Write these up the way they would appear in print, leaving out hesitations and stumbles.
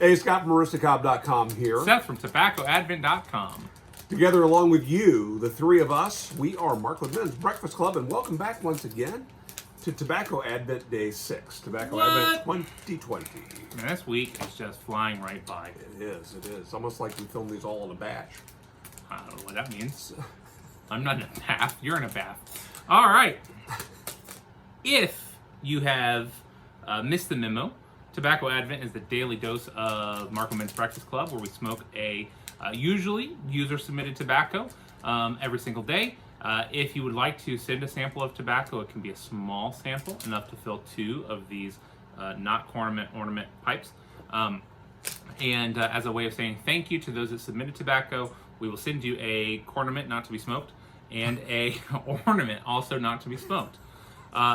Hey, Scott from Aristocob.com here. Seth from TobaccoAdvent.com. Together along with you, the three of us, we are Markwood Men's Breakfast Club, and welcome back once again to Tobacco Advent Day 6. Tobacco Advent 2020. Man, this week is just flying right by. It is. Almost like we filmed these all in a batch. I don't know what that means. I'm not in a bath. You're in a bath. All right. If you have missed the memo, Tobacco Advent is the daily dose of Markwood Men's Breakfast Club, where we smoke a usually user-submitted tobacco every single day. If you would like to send a sample of tobacco, it can be a small sample, enough to fill 2 of these not ornament pipes. And as a way of saying thank you to those that submitted tobacco, we will send you a cornament not to be smoked and a ornament also not to be smoked.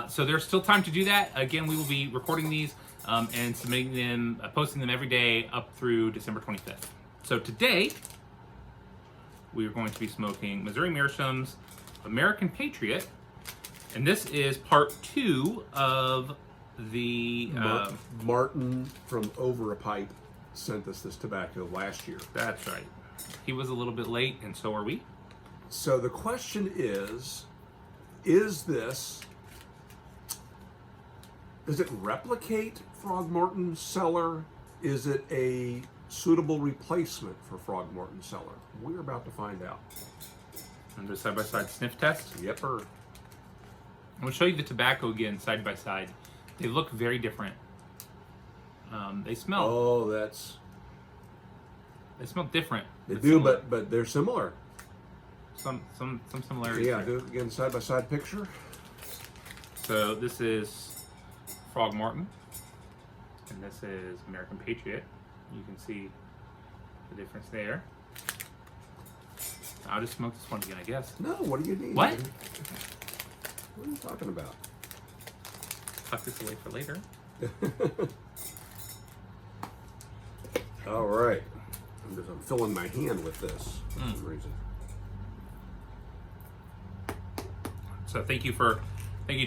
So there's still time to do that. Again, we will be recording these and submitting them, posting them every day up through December 25th. So today, we are going to be smoking Missouri Meerschaum's American Patriot, and this is part 2 of the... Martin from Over a Pipe sent us this tobacco last year. That's right. He was a little bit late, and so are we. So the question is this... Does it replicate Frogmorton Cellar? Is it a suitable replacement for Frogmorton Cellar? We're about to find out. And the side-by-side sniff test. Yepper. I'm going to show you the tobacco again, side-by-side. They look very different. They smell. Oh, They smell different. They do, but they're similar. Some similarities. Yeah, there. do it again, side-by-side picture. So this is Frogmorton, and this is American Patriot. You can see the difference there. I'll just smoke this one again, I guess. No, what do you need? What? What are you talking about? Tuck this away for later. All right. I'm filling my hand with this for some reason. So thank you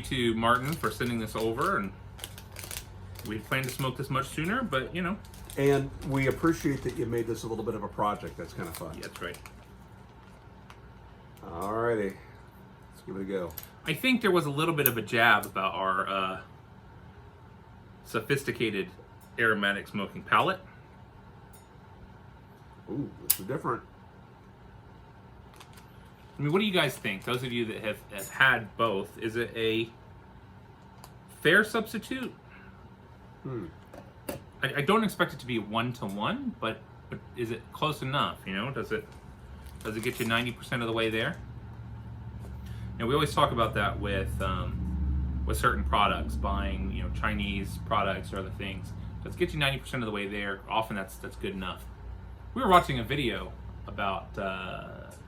to Martin for sending this over, and we planned to smoke this much sooner, but you know. And we appreciate that you made this a little bit of a project. That's kind of fun. Yeah, that's right. All righty. Let's give it a go. I think there was a little bit of a jab about our sophisticated aromatic smoking palate. Ooh, this is different. I mean, what do you guys think? Those of you that have had both, is it a fair substitute? I don't expect it to be 1-to-1, but is it close enough? You know, does it get you 90% of the way there? And we always talk about that with certain products, buying Chinese products or other things. Does it get you 90% of the way there? Often that's good enough. We were watching a video about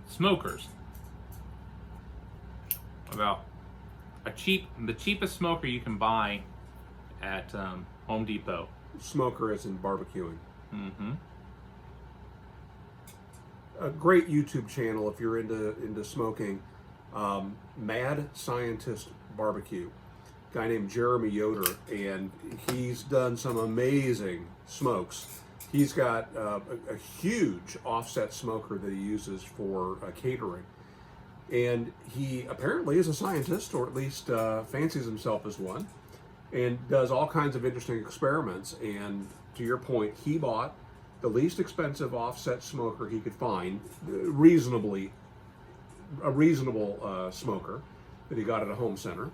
smokers, about the cheapest smoker you can buy at Home Depot. Smoker as in barbecuing. Mm-hmm. A great YouTube channel if you're into smoking. Mad Scientist Barbecue. Guy named Jeremy Yoder, and he's done some amazing smokes. He's got a huge offset smoker that he uses for catering. And he apparently is a scientist, or at least fancies himself as one, and does all kinds of interesting experiments. And to your point, he bought the least expensive offset smoker he could find, a reasonable smoker that he got at a home center.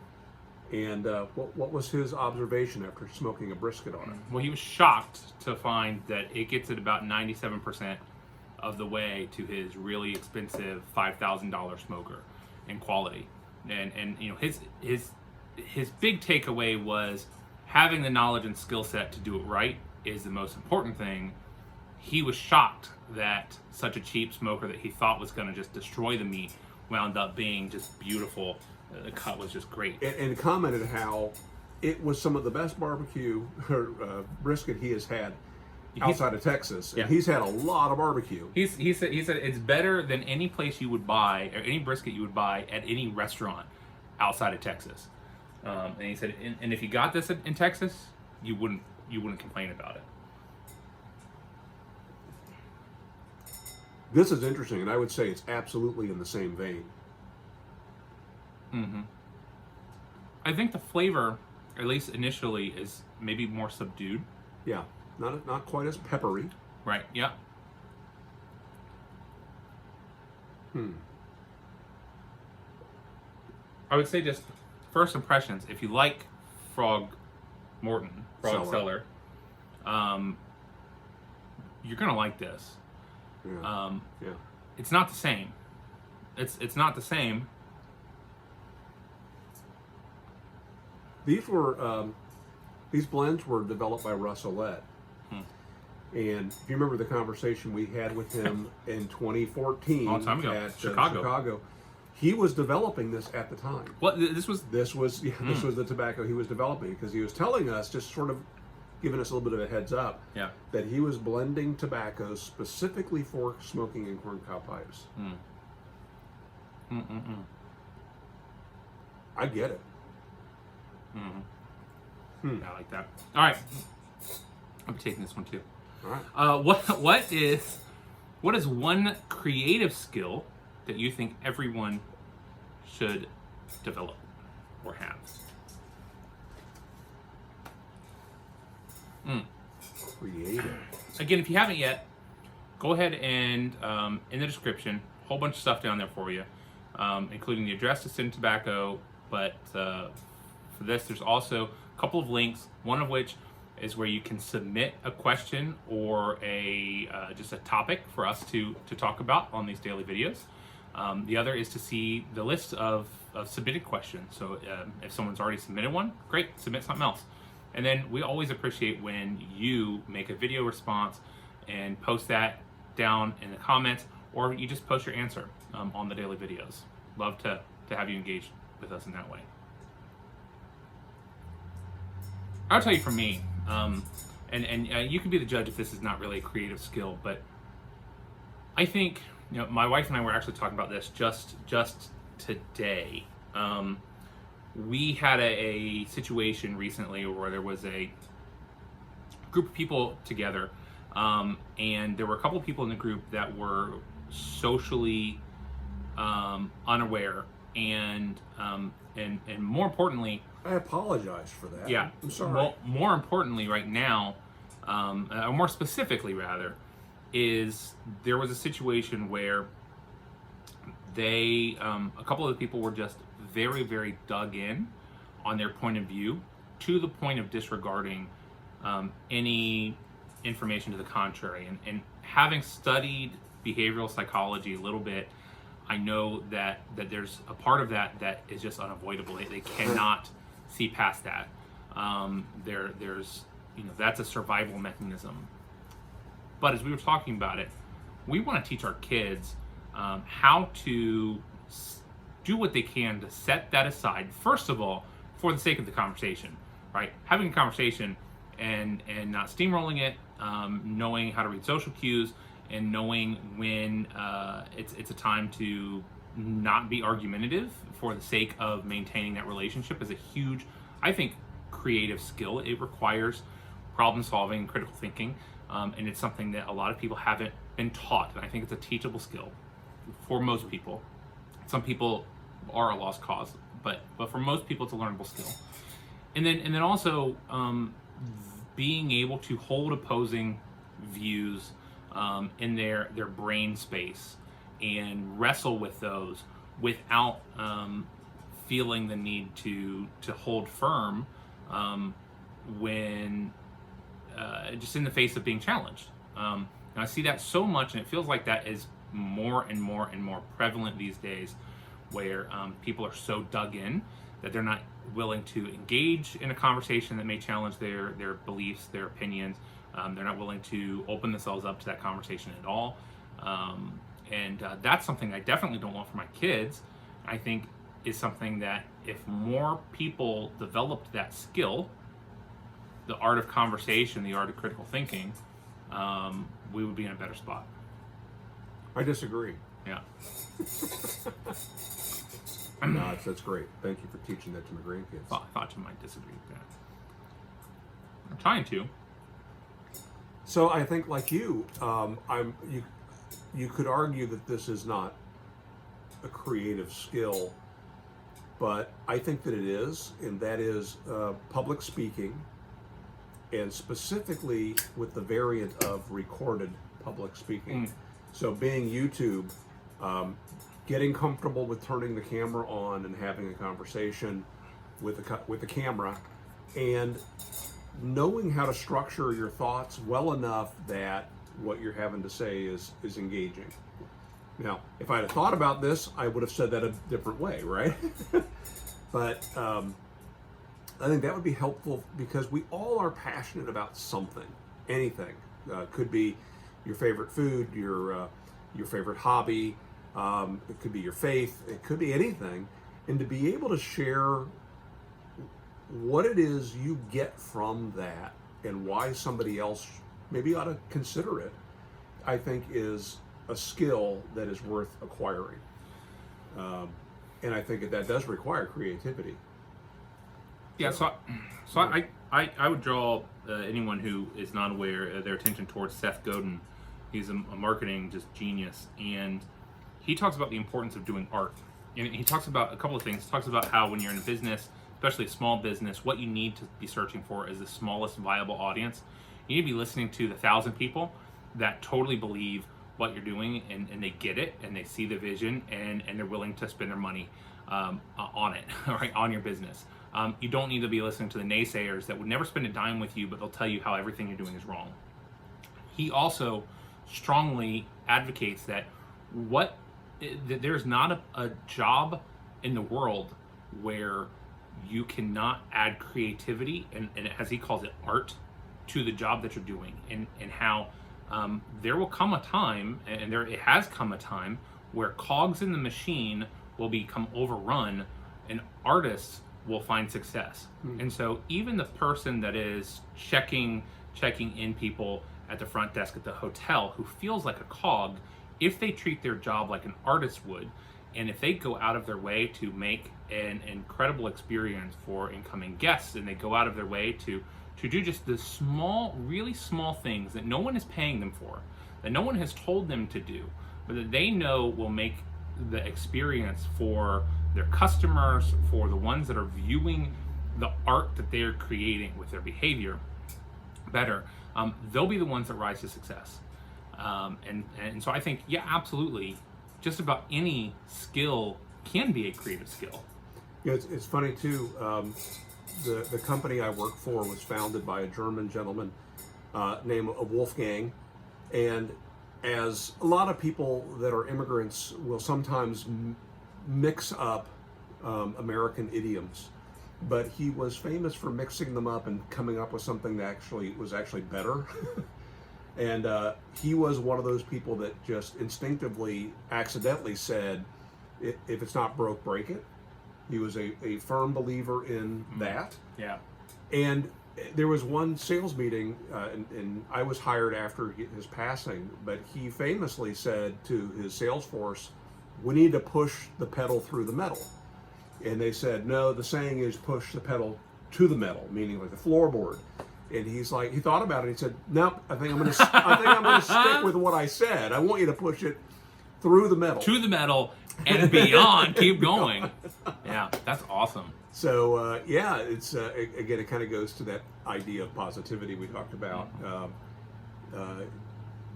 And what was his observation after smoking a brisket on it? Well, he was shocked to find that it gets it about 97% of the way to his really expensive $5,000 smoker in quality. And his big takeaway was having the knowledge and skill set to do it right is the most important thing. He was shocked that such a cheap smoker that he thought was going to just destroy the meat wound up being just beautiful. The cut was just great. And commented how it was some of the best barbecue brisket he has had outside of Texas. Yeah. And he's had a lot of barbecue. He said it's better than any place you would buy, or any brisket you would buy at any restaurant outside of Texas. And he said, and if you got this in Texas, you wouldn't complain about it. This is interesting, and I would say it's absolutely in the same vein. Mm-hmm. I think the flavor, at least initially, is maybe more subdued. Yeah, not quite as peppery. Right. Yeah. I would say just first impressions. If you like Frog Cellar, you're gonna like this. Yeah. Yeah. It's not the same. It's not the same. These blends were developed by Russ Ollett. And if you remember the conversation we had with him in 2014 Long time ago. at Chicago, he was developing this at the time. What this was this was the tobacco he was developing, because he was telling us, just sort of giving us a little bit of a heads up, that he was blending tobaccos specifically for smoking in corncob pipes. I get it. I like that. All right, I'm taking this one too. All right. What is one creative skill that you think everyone should develop or have? Creative. Again, if you haven't yet, go ahead and in the description, a whole bunch of stuff down there for you, including the address to Sin Tobacco. But for this, there's also a couple of links. One of which is where you can submit a question or just a topic for us to talk about on these daily videos. The other is to see the list of submitted questions. So if someone's already submitted one, great, submit something else. And then we always appreciate when you make a video response and post that down in the comments, or you just post your answer on the daily videos. Love to have you engage with us in that way. I'll tell you for me, and you can be the judge if this is not really a creative skill, but I think, my wife and I were actually talking about this just today. We had a situation recently where there was a group of people together, and there were a couple of people in the group that were socially unaware, and more importantly, I apologize for that. Yeah, I'm sorry. Well, more importantly, right now, or more specifically, rather, is there was a situation where they, a couple of the people were just very, very dug in on their point of view, to the point of disregarding any information to the contrary. And having studied behavioral psychology a little bit, I know that there's a part of that is just unavoidable. They cannot see past that. There's that's a survival mechanism. But as we were talking about it, we want to teach our kids how to do what they can to set that aside, first of all, for the sake of the conversation, right? Having a conversation and not steamrolling it, knowing how to read social cues, and knowing when it's a time to not be argumentative for the sake of maintaining that relationship is a huge, I think, creative skill. It requires problem solving and critical thinking, and it's something that a lot of people haven't been taught, and I think it's a teachable skill for most people. Some people are a lost cause, but for most people it's a learnable skill. And then also being able to hold opposing views in their brain space and wrestle with those without feeling the need to hold firm when just in the face of being challenged. And I see that so much, and it feels like that is more and more and more prevalent these days, where people are so dug in that they're not willing to engage in a conversation that may challenge their beliefs, their opinions. They're not willing to open themselves up to that conversation at all. And that's something I definitely don't want for my kids. I think is something that if more people developed that skill, the art of conversation, the art of critical thinking, we would be in a better spot. I disagree. Yeah. No, that's great. Thank you for teaching that to my grandkids. I thought you might disagree with that. I'm trying to. So I think, like you, you could argue that this is not a creative skill, but I think that it is, and that is public speaking, and specifically with the variant of recorded public speaking. So being YouTube, getting comfortable with turning the camera on and having a conversation with the camera, and knowing how to structure your thoughts well enough that what you're having to say is engaging. Now, if I had thought about this, I would have said that a different way, right? But I think that would be helpful because we all are passionate about something, anything. Could be your favorite food, your favorite hobby. It could be your faith. It could be anything. And to be able to share what it is you get from that and why somebody else maybe ought to consider it, I think is a skill that is worth acquiring. And I think that does require creativity. Yeah, so I would draw anyone who is not aware their attention towards Seth Godin. He's a marketing just genius, and he talks about the importance of doing art. And he talks about a couple of things. He talks about how when you're in a business, especially a small business, what you need to be searching for is the smallest viable audience. You need to be listening to the 1,000 people that totally believe what you're doing and they get it and they see the vision and they're willing to spend their money on it, right, on your business. You don't need to be listening to the naysayers that would never spend a dime with you, but they'll tell you how everything you're doing is wrong. He also strongly advocates that there's not a job in the world where you cannot add creativity and as he calls it, art, to the job that you're doing, and how there will come a time, and it has come a time, where cogs in the machine will become overrun and artists will find success. And so even the person that is checking in people at the front desk at the hotel who feels like a cog, if they treat their job like an artist would, and if they go out of their way to make an incredible experience for incoming guests, and they go out of their way to do just the small, really small things that no one is paying them for, that no one has told them to do, but that they know will make the experience for their customers, for the ones that are viewing the art that they're creating with their behavior better, they'll be the ones that rise to success. And so I think, yeah, absolutely, just about any skill can be a creative skill. Yeah, it's funny too. The company I work for was founded by a German gentleman named Wolfgang, and as a lot of people that are immigrants will sometimes mix up American idioms, but he was famous for mixing them up and coming up with something that was actually better. And he was one of those people that just instinctively, accidentally said, if it's not broke, break it. He was a firm believer in that. Yeah. And there was one sales meeting, and I was hired after his passing, but he famously said to his sales force, we need to push the pedal through the metal. And they said, no, the saying is push the pedal to the metal, meaning like the floorboard. And he thought about it. He said, "Nope, I think I'm going to stick with what I said. I want you to push it through the metal, to the metal, and beyond. Keep going." Yeah, that's awesome. So yeah, it's again, it kind of goes to that idea of positivity we talked about.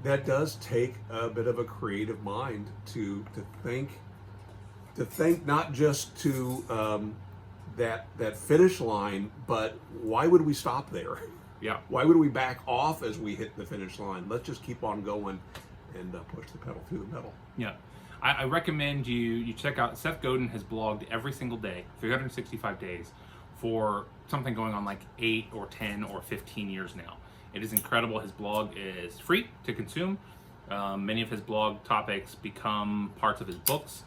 That does take a bit of a creative mind to think not just to that finish line, but why would we stop there? Yeah. Why would we back off as we hit the finish line? Let's just keep on going and push the pedal through the metal. Yeah. I recommend you check out, Seth Godin has blogged every single day, 365 days, for something going on like 8 or 10 or 15 years now. It is incredible. His blog is free to consume. Many of his blog topics become parts of his books.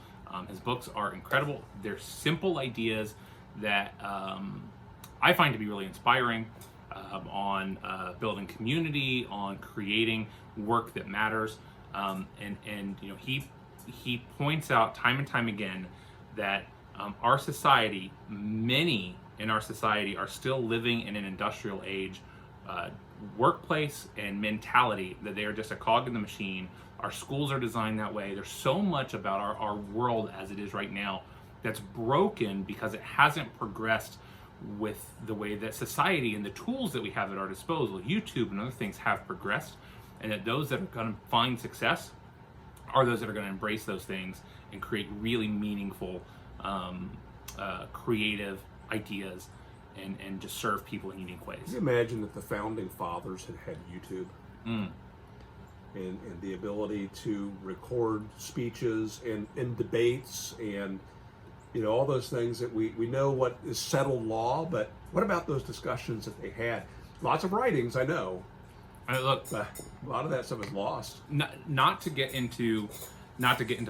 His books are incredible. They're simple ideas that I find to be really inspiring on building community, on creating work that matters, and you know, he points out time and time again that our society, many in our society, are still living in an industrial age workplace and mentality, that they are just a cog in the machine, Our schools are designed that way. There's so much about our world as it is right now that's broken because it hasn't progressed with the way that society and the tools that we have at our disposal, YouTube and other things, have progressed, and that those that are going to find success are those that are going to embrace those things and create really meaningful, creative ideas and just serve people in unique ways. Can you imagine if the founding fathers had YouTube? And the ability to record speeches and debates and all those things that we know what is settled law, but what about those discussions that they had? Lots of writings, I know. Look, but a lot of that stuff is lost. Not to get into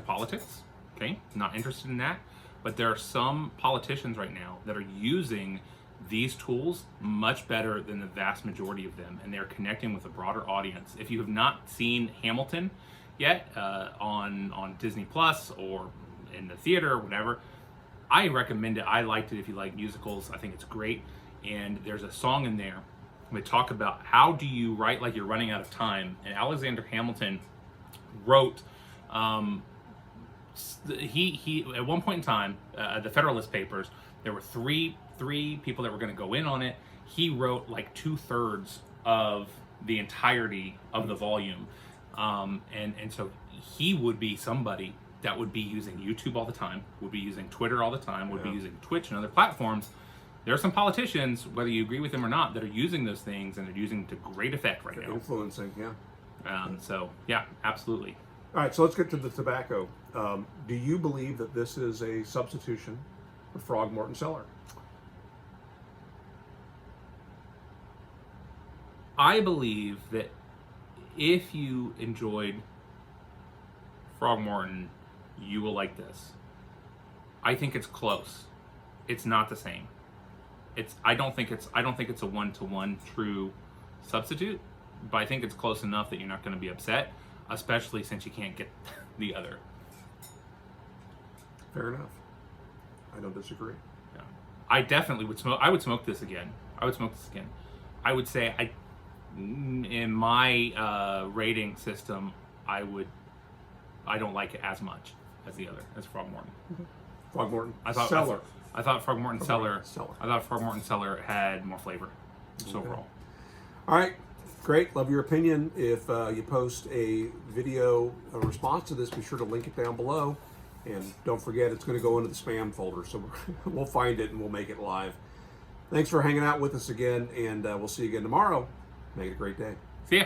politics, okay? Not interested in that. But there are some politicians right now that are using these tools much better than the vast majority of them, and they're connecting with a broader audience. If you have not seen Hamilton yet on Disney Plus or in the theater or whatever, I recommend it. I liked it. If you like musicals, I think it's great. And there's a song in there we talk about how do you write like you're running out of time. And Alexander Hamilton wrote. He at one point in time, the Federalist Papers, there were three people that were going to go in on it. He wrote like 2/3 of the entirety of the volume, and so he would be somebody that would be using YouTube all the time, would be using Twitter all the time, would be using Twitch and other platforms. There are some politicians, whether you agree with them or not, that are using those things, and they're using to great effect right now. Influencing, So yeah, absolutely. All right, so let's get to the tobacco. Do you believe that this is a substitution for Frogmorton Cellar? I believe that if you enjoyed Frogmorton, you will like this. I think it's close. It's not the same. I don't think it's a one-to-one true substitute, but I think it's close enough that you're not going to be upset, especially since you can't get the other. Fair enough. I don't disagree. Yeah. I definitely would smoke. I would smoke this again. I would say in my rating system, I don't like it as much as the other, as Frogmorton. Frogmorton Cellar. I thought Frogmorton Cellar. Cellar. I thought Frogmorton Cellar had more flavor. Just overall. All right, great. Love your opinion. If you post a video, a response to this, be sure to link it down below. And don't forget, it's going to go into the spam folder, so we'll find it and we'll make it live. Thanks for hanging out with us again, and we'll see you again tomorrow. Make it a great day. See ya.